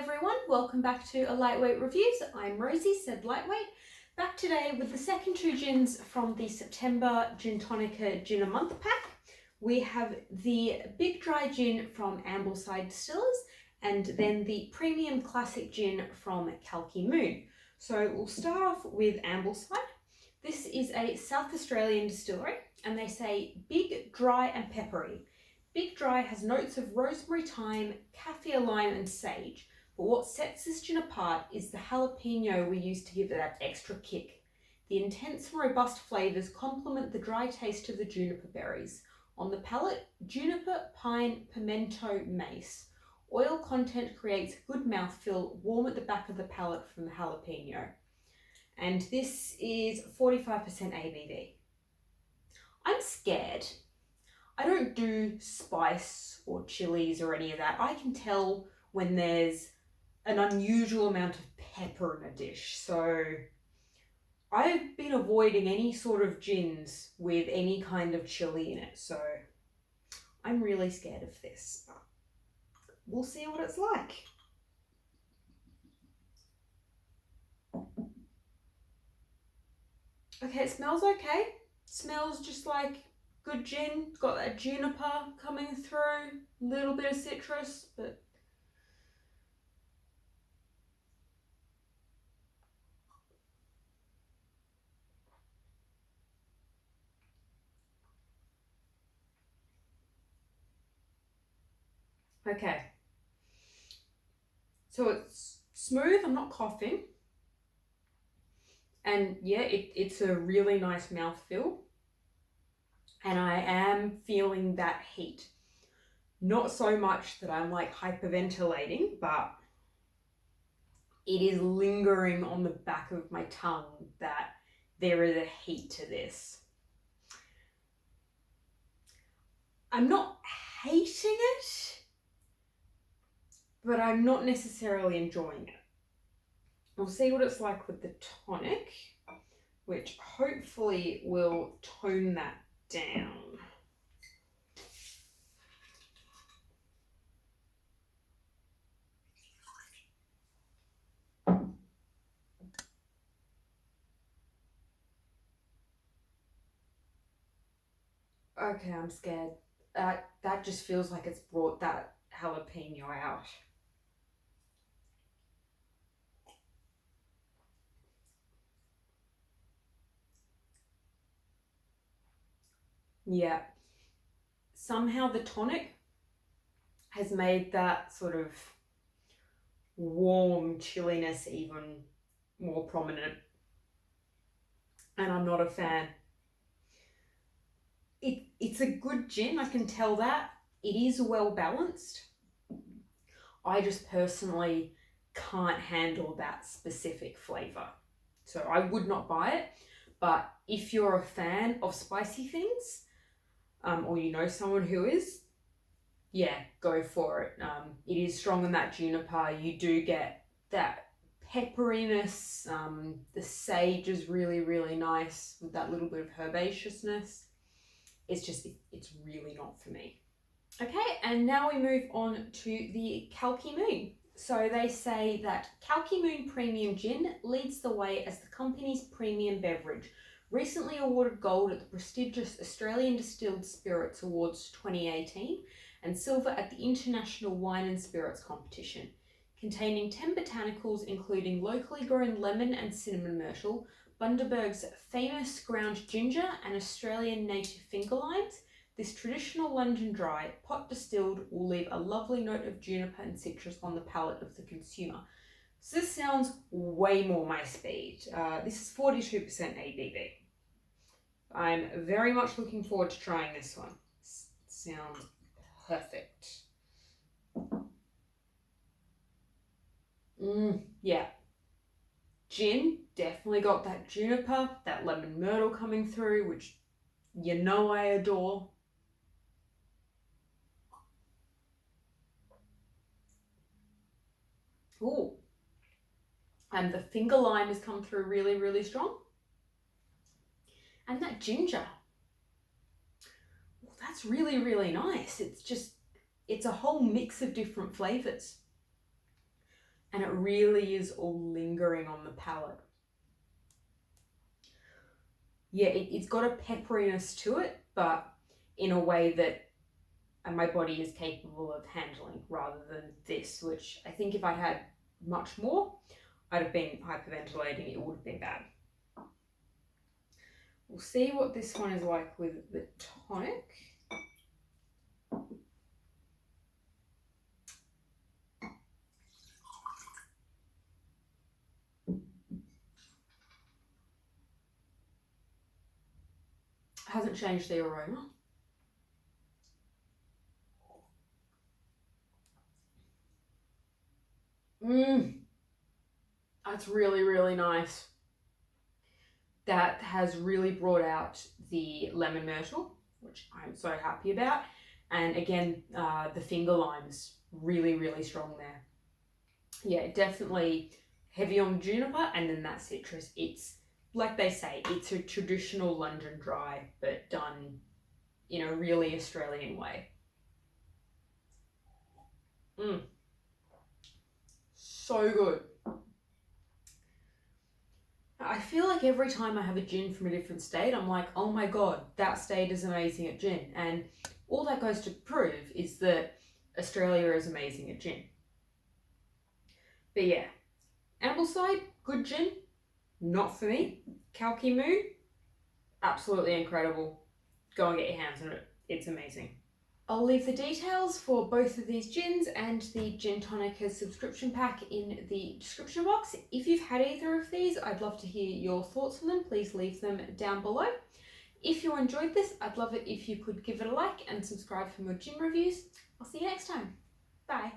everyone, welcome back to A Lightweight Reviews. I'm Rosie, said Lightweight, back today with the second two gins from the September Gintonica Gin a Month pack. We have the Big Dry Gin from Ambleside Distillers and then the Premium Classic Gin from Kalki Moon. So we'll start off with Ambleside. This is a South Australian distillery and they say big, dry and peppery. Big Dry has notes of rosemary, thyme, kaffir lime and sage, but what sets this gin apart is the jalapeno we use to give it that extra kick. The intense and robust flavours complement the dry taste of the juniper berries. On the palate, juniper, pine, pimento, mace. Oil content creates good mouthfeel, warm at the back of the palate from the jalapeno. And this is 45% ABV. I'm scared. I don't do spice or chilies or any of that. I can tell when there's an unusual amount of pepper in a dish. So I've been avoiding any sort of gins with any kind of chili in it. So I'm really scared of this. But we'll see what it's like. Okay, it smells okay. Smells just like good gin. Got that juniper coming through, a little bit of citrus, but okay. So it's smooth, I'm not coughing. And yeah, it's a really nice mouthfeel. And I am feeling that heat. Not so much that I'm like hyperventilating, but it is lingering on the back of my tongue that there is a heat to this. I'm not hating it, but I'm not necessarily enjoying it. We'll see what it's like with the tonic, which hopefully will tone that down. Okay, I'm scared. That just feels like it's brought that jalapeno out. Yeah. Somehow the tonic has made that sort of warm chilliness even more prominent. And I'm not a fan. It's a good gin, I can tell that. It is well balanced. I just personally can't handle that specific flavour. So I would not buy it. But if you're a fan of spicy things, or you know someone who is, yeah, go for it. It is strong in that juniper. You do get that pepperiness. The sage is really, really nice with that little bit of herbaceousness. It's really not for me. Okay, and now we move on to the Kalki Moon. So they say that Kalki Moon Premium Gin leads the way as the company's premium beverage, recently awarded gold at the prestigious Australian Distilled Spirits Awards 2018 and silver at the International Wine and Spirits Competition. Containing 10 botanicals including locally grown lemon and cinnamon myrtle, Bundaberg's famous ground ginger and Australian native finger limes, this traditional London dry, pot distilled, will leave a lovely note of juniper and citrus on the palate of the consumer. So this sounds way more my speed. This is 42% ABV. I'm very much looking forward to trying this one. Sounds perfect. Yeah. Gin, definitely got that juniper, that lemon myrtle coming through, which you know I adore. Ooh. And the finger lime has come through really, really strong. And that ginger. Well, that's really, really nice. It's a whole mix of different flavours. and it really is all lingering on the palate. Yeah, it's got a pepperiness to it, but in a way that my body is capable of handling, rather than this, which I think if I'd had much more, I'd have been hyperventilating. It would have been bad. We'll see what this one is like with the tonic. Hasn't changed the aroma. That's really, really nice. That has really brought out the lemon myrtle, which I'm so happy about. And again, the finger lime's really, really strong there. Yeah, definitely heavy on juniper, and then that citrus. It's, like they say, it's a traditional London dry, but done in a really Australian way. So good. I feel like every time I have a gin from a different state, I'm like, oh my god, that state is amazing at gin. And all that goes to prove is that Australia is amazing at gin. But yeah, Ambleside, good gin, not for me. Kalki Moon, absolutely incredible. Go and get your hands on it, it's amazing. I'll leave the details for both of these gins and the Gintonica subscription pack in the description box. If you've had either of these, I'd love to hear your thoughts on them. Please leave them down below. If you enjoyed this, I'd love it if you could give it a like and subscribe for more gin reviews. I'll see you next time. Bye.